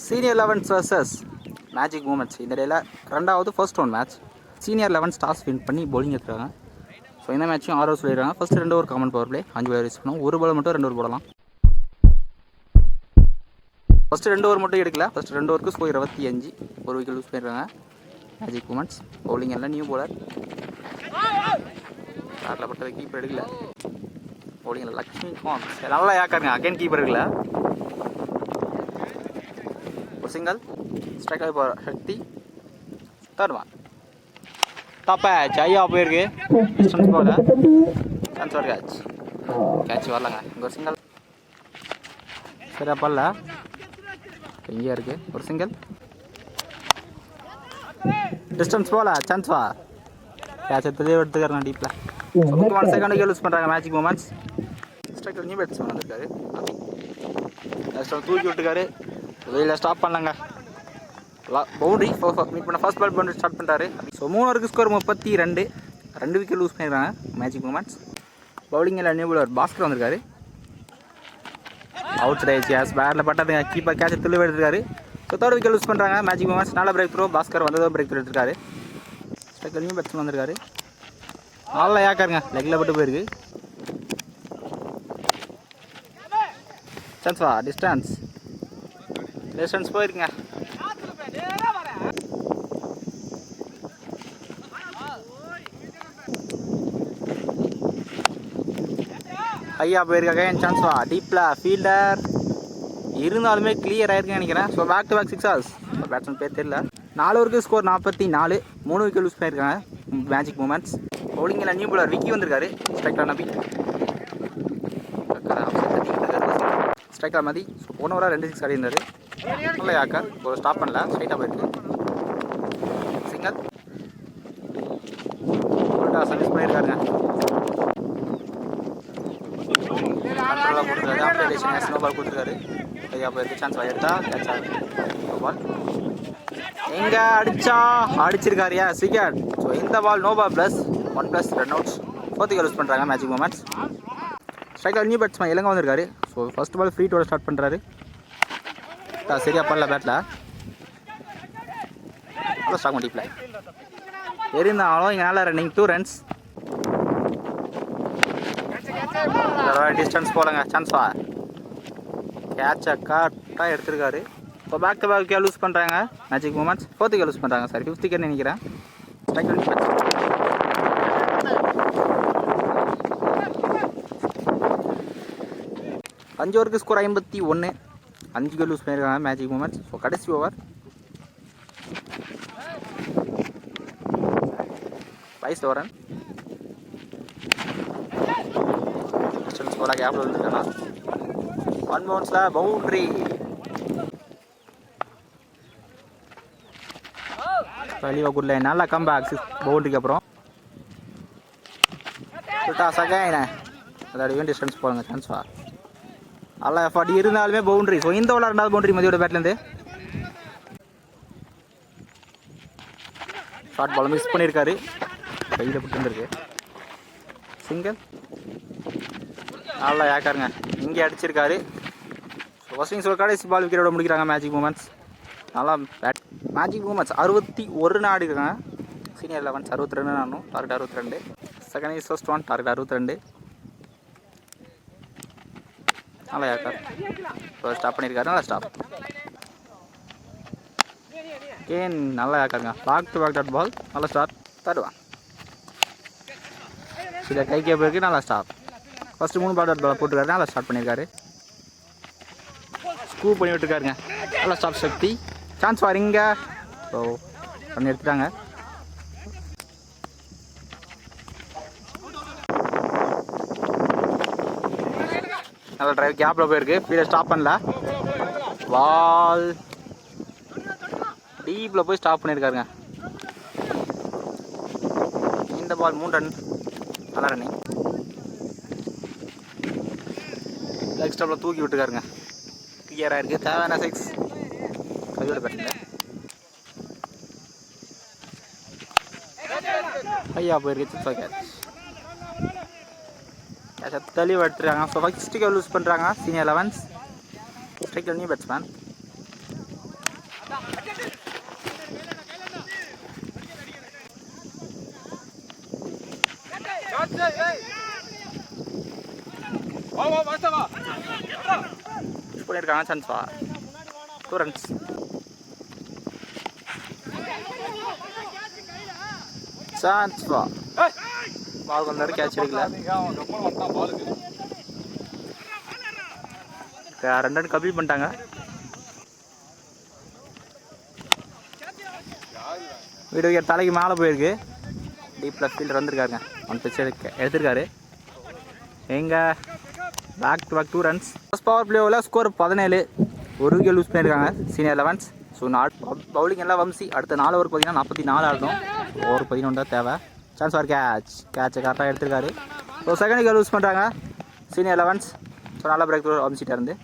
Senior 11 vs magic moments. இந்த இடையில ரெண்டாவது first round match. Senior 11 toss win பண்ணி பவுலிங் எடுத்துருக்காங்க. ஸோ இந்த மேட்சும் 6 ஓவர் சொல்லிடுறாங்க. First 2 over common power play 5 over use பண்ணுவோம். ஒரு பால் மட்டும் 2 ஓவர் போடலாம். ஃபர்ஸ்ட் 2 ஓவர் மட்டும் எடுக்கல. ஃபர்ஸ்ட் 2 ஓவருக்கு ஸ்கோர் 25. ஒரு விக்கெட் யூஸ் பண்ணிடுறாங்க மேஜிக் மூமெண்ட்ஸ். பவுலிங் எல்லாம் நியூ பவுலர். காட்டில் பட்டது கீப்பர் எடுக்கல. பவுலிங்கில் லக்ஷ்மி கான் நல்லா யாக்காருங்க. அகைன் கீப்பர் எடுக்கல. ஒரு சிங்கிள் ஸ்ட்ரைக் ஆகி போகிற சக்தி தேர்ட் ஒன் தப்ப ஐயா போயிருக்கு. டிஸ்டன்ஸ் போகல. சான்ஸ் ஒரு கேட்ச் வரலங்க. இங்கே ஒரு சிங்கிள் சரியா பல்ல இங்கே இருக்கு. ஒரு சிங்கிள் டிஸ்டன்ஸ் போகல. சான்ஸ் வா கேட்ச் எடுத்துக்கிறேன் டீப்பில். 1 செகண்ட் யூஸ் பண்ணுறாங்க magic moments. Striker new batsman வந்திருக்காரு. தூக்கி விட்டுக்காரு. வெளியில் ஸ்டாப் பண்ணலாங்க. பவுண்டரி மீட் பண்ண ஃபர்ஸ்ட் பால் பவுண்டரி ஸ்டார்ட் பண்ணுறாரு. ஸோ 3 ஓவருக்கு ஸ்கோர் 32. 2 விக்கெட் லூஸ் பண்ணிடுறாங்க மேஜிக் மூமெண்ட்ஸ். பவுலிங்கில் நியூ பவுலர் பாஸ்கர் வந்திருக்காரு. அவுட் சைட் கேஸ் பேட்டில் பட்டதுங்க. கீப்பர் கேட்ச் துள்ளி எடுத்துருக்காரு. ஸோ 3rd விக்கெட் லூஸ் பண்ணுறாங்க மேஜிக் மூமெண்ட்ஸ். நல்ல பிரேக் த்ரோ. பாஸ்கர் வந்ததும் பிரேக் த்ரோ எடுத்துருக்காரு. ஸ்ட்ரைக்கர் நியூ பேட்ஸ்மேன் வந்திருக்காரு. நல்லா ஏக்காருங்க. லெக்கில் பட்டு போயிருக்கு. சான்ஸ் வா டிஸ்டன்ஸ் போயிருக்குங்க. ஐயா போயிருக்காங்க. சான்ஸ் வா டீப்பில் ஃபீல்டர் இருந்தாலுமே கிளியர் ஆயிருக்குன்னு நினைக்கிறேன். So back to back 6 hours. Batsman பேர் தெரியல. 4 ஓவருக்கு ஸ்கோர் 44. 3 விக்கெட் லூஸ் பண்ணியிருக்காங்க மேஜிக் மூமெண்ட்ஸ். பவுலிங்கில் நியூ பவுலர் விக்கி வந்திருக்காரு. ஸ்ட்ரைக்கர் நபி ஸ்ட்ரைக்கர் மதி. ஸோ போன ஓவராக 2 6 ஆடிருந்தார். நல்ல யாக்கர். ஒரு ஸ்டாப் பண்ணல. ஸ்ட்ரைட்டாக போயிருக்கு. சிங்கிள் சர்வீஸ் பண்ணியிருக்காருங்க. கண்ட்ரோலாக கொடுத்துருக்காரு. அப்டேஷன் ஸ்னோ பால் கொடுத்துருக்காரு. ஐயா போயிருக்கு. சான்ஸ் எடுத்தா கேட்ச் ஆகுது. பால் எங்கே அடிச்சிருக்காரு. சிகர். ஸோ இந்த ball no ball +1 run outs. 4th wicket use பண்ணுறாங்க magic moments. Striker new batsman இலங்கை வந்திருக்காரு. ஸோ ஃபர்ஸ்ட் பால் ஃப்ரீ டோட ஸ்டார்ட் பண்ணுறாரு. சரியா பண்ணல பேட்டில். நல்லா ஸ்டாக் டீப்பில் இருந்தாலும் இங்கே நல்லா ரன்னிங் 2 ரன்ஸ். டிஸ்டன்ஸ் போலங்க. சான்ஸ் வா கேட்சை கரெக்டாக எடுத்திருக்காரு. இப்போ back to back wicket loose பண்ணுறாங்க magic moments. 4th wicket loose பண்ணுறாங்க. சாரி 5th விக்கெட் நினைக்கிறேன். ஸ்ட்ரைக்கர் 5 ஓவருக்கு ஸ்கோர் 51. 5 விக்கெட் லூஸ் பண்ணியிருக்காங்க மேஜிக் மூமெண்ட்ஸ். ஸோ கடைசி ஓவர் வைஸ் ஓவரன் டிஸ்டன்ஸ் போல கேப்பில் வந்துருக்காங்க. 1 பவுன்ஸில் பவுண்ட்ரி. வெளியே குட்ல நல்லா கம்பேக் பவுண்ட்ரிக்கு அப்புறம் செகண்ட் அதோட டிஸ்டன்ஸ் போடுங்க. சான்ஸ் வா நல்லா எஃபர்ட் இருந்தாலுமே பவுண்ட்ரி. ஸோ இந்த ஓவர் 2வது பவுண்ட்ரி மதியோட பேட்லேருந்து. ஷார்ட் பால் மிஸ் பண்ணியிருக்காரு. கையில் போட்டு வந்துருக்கு. சிங்கிள் நல்லா ஏக்காருங்க. இங்கே அடிச்சிருக்காரு. ஸோ ஃபர்ஸ்ட் ஒரு கடைசி பால் விக்கெட்டோட முடிக்கிறாங்க மேஜிக் மூமெண்ட்ஸ். நல்லா பேட் மேஜிக் மூமெண்ட்ஸ் 61 ஆடிருக்காங்க. சீனியர் 11 62 ஆடணும். Target 62. Second is first one target 62. நல்லா யாக்கர் ஸ்டாப் பண்ணியிருக்காரு. நல்லா ஸ்டாப் கேன் நல்லா யாக்காருங்க. Back to back dot ball. நல்லா ஸ்டார்ட் தருவான். இதை கைக்கே போயிருக்கு. நல்லா ஸ்டாப். ஃபர்ஸ்ட் 3 பால் டாட் பால் போட்டுருக்காரு. நல்லா ஸ்டார்ட் பண்ணியிருக்காரு. ஸ்கூப் பண்ணி விட்டுருக்காருங்க. நல்லா ஸ்டாப் சக்தி. சான்ஸ் வாரிங்க. ஸோ பண்ணி எடுத்துட்டாங்க. நல்ல டிரைவ் கேப்பில் போயிருக்கு. ஃபீல்டை ஸ்டாப் பண்ணல. பால் டீப்பில் போய் ஸ்டாப் பண்ணியிருக்காருங்க. இந்த பால் 3 ரன். நல்லா ரன்னிங். லெக் ஸ்டாப்பில் தூக்கி விட்டுருக்காருங்க. கிளியராக இருக்குது. தேவையான 6 கையோட பேட்டில் ஐயா போயிருக்கு. கேட்ச் தெளிவாக எடுத்துருக்காங்க. ஸோ 5 விக்கெட் லூஸ் பண்ணுறாங்க சீனியர் 11. Striker new batsman. பண்ணியிருக்காங்க சான்ஸ் வா 2 ரன்ஸ். சான்ஸ் வா பால் கொண்டாரு கேட்ச் எடுக்கல. 2 ரன் கம்ப்ளீட் பண்ணிட்டாங்க. வீடு தலைக்கு மேலே போயிருக்கு. டீப் லெஃப்ட் ஃபீல்டர் வந்திருக்காருங்க. 1 பிச் எடுத்திருக்காரு. எங்க back to back 2 runs. First power பிளேவில் ஸ்கோர் 17. 1 விக்கெட் லூஸ் பண்ணியிருக்காங்க சீனியர் 11s. ஸோ பவுலிங் எல்லாம் வம்சி. அடுத்த 4 ஓவர் பார்த்தீங்கன்னா 44 ஆடணும். ஓவர் 11 தான் தேவை. சான்ஸ் ஃபார் கேட்சை கரெக்டாக எடுத்திருக்காரு. ஸோ செகண்ட் விக்கெட் லூஸ் பண்ணுறாங்க சீனியர் 11s. ஸோ நல்லா பிரேக் த்ரூ வம்சிட்டா இருந்து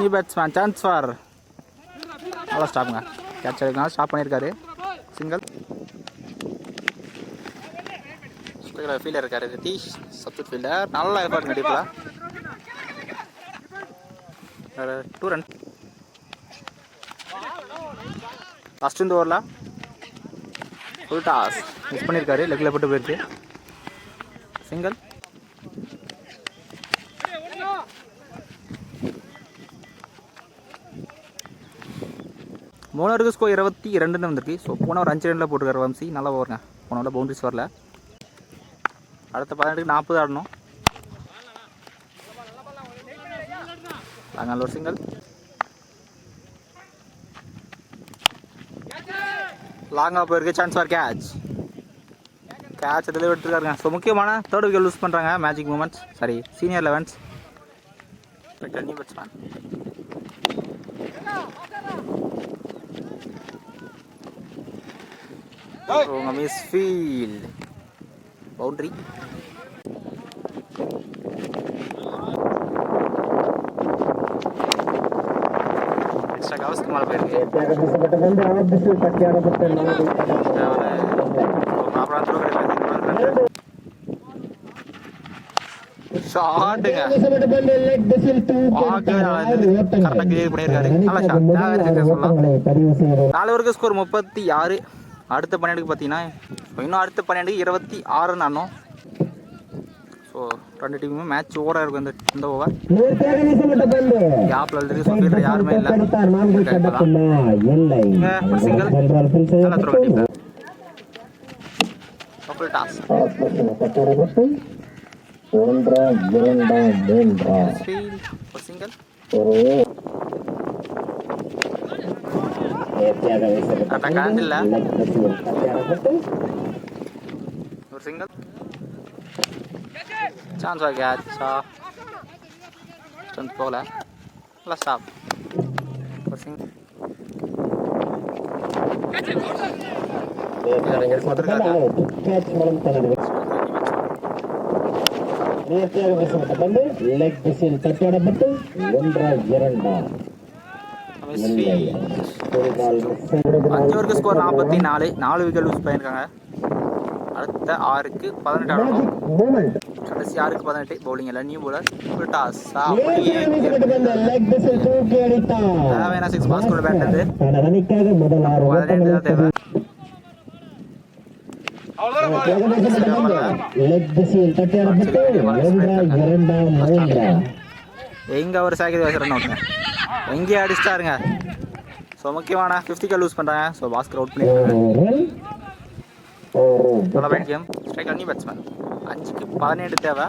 நியூ பேட்ஸ்மேன் சான்ஸ் ஃபார் நல்லா ஸ்டாப்புங்க. கேட்ச் எடுக்கலாம் ஸ்டாப் பண்ணியிருக்காரு. சிங்கிள். ஃபீல்டர் இருக்காரு ரிதீஷ் சப்ஸ்டியூட் ஃபீல்டர். நல்ல எஃபர்ட் நடிப்பில் 2 ரன். ஃபஸ்ட் இந்த ஓவரில் ஃபுல் டாஸ் மிஸ் பண்ணியிருக்காரு. லெக்கில் போட்டு போயிருக்கு. சிங்கிள். மூணருக்கு ஸ்கோர் 22 வந்திருக்கு. ஸோ போன ஒரு 5 ரனில் போட்டுருக்காரு வம்சி. நல்லா ஓவருங்க. போனோட பவுண்டரிஸ் வரல. அடுத்த 18க்கு 40 ஆடணும். நாங்கள் ஒரு சிங்கிள். லாங்காக போயிருக்கு. சான்ஸ் ஃபார் கேட்ச் டெலிவரி எடுத்துருக்காருங்க. ஸோ முக்கியமான 3rd விக்கெட் லூஸ் பண்ணுறாங்க magic moments. Sorry senior 11s. New batsman miss field boundary. Extra கவர்ஸ்க்கு மேலே போயிருக்கு. ஷாட்டுங்க கரெக்டாக கிளியர் பண்ணியிருக்காரு. நல்லா ஷாட். 4 ஓவருக்கு ஸ்கோர் 36. அடுத்த 12க்கு பார்த்தீங்கன்னா இன்னும் அடுத்த 12க்கு 26 ஆனோம். ஸோ 2 டீமுமே மேட்ச் ஓவராக இருக்கும். இந்த ஓவர் கேப்பில் எழுதிருக்கு. சொல்லிட்டு யாருமே இல்லை. சிங்கிள் நல்லா த்ரோ பண்ணிட்டார். Full toss single. கரண்ட் இல்லை. ஒரு சிங்கிள். சான்ஸ் கேட்சா போகல. நல்லா ஸ்டாப். ஒரு சிங்கிள். லெக் திசையில் தட்டியாடப்பட்டு 1-2. 5 ஓவருக்கு ஸ்கோர் 44. 4 விக்கெட் லூஸ் பண்ணியிருக்காங்க. அடுத்த 6க்கு 18 ஆடணும். கடைசி 6க்கு 18. பவுலிங் எல்லாம் நியூ பவுலர். ஃபுல் டாஸ் தேவையான 6 பாஸ் கூட பேட் இருந்து 15 தான் தேவை. எங்க ஒரு சேகரி ரன் அவுட் எங்கேயே அடிச்சிட்டாருங்க. ஸோ முக்கியமான 5th விக்கெட் லூஸ் பண்ணுறாங்க. ஸோ பாஸ்கர் அவுட் பண்ணியிருக்காங்க. நல்லா bat game. Strike new batsman. 5க்கு 17 தேவை.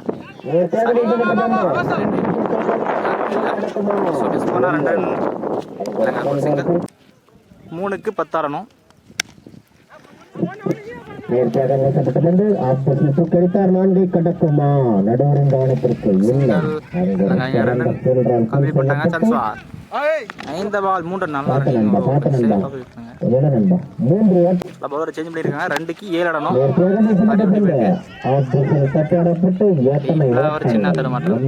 ஸோ மிஸ் பண்ணால் 2 ரன். ஒரு சிங்கிள். 3க்கு 10 ஆடணும். கடக்குமா நடுவரின் கவனத்திற்கு ஐந்து பால் 3 நல்லா பவுலர் சேஞ்ச் பண்ணிருக்காங்க. 2க்கு 7 ஆடணும். ஒரு சின்ன தடுமாற்றம்.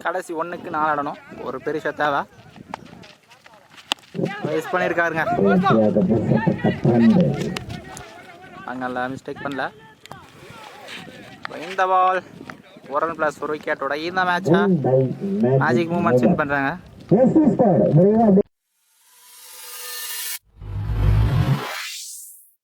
கடைசி 1க்கு 4 ஆடணும். ஒரு பெரிய தேவை. மிஸ் பண்ணியிருக்காருங்க. அங்கெல்லாம் மிஸ்டேக் பண்ணல. இந்த பால் ஒரு ரன் ப்ளஸ் ஒரு விக்கெட்டோட இந்த மேட்சா Win by magic moments win பண்ணுறாங்க. SC squad விரைவா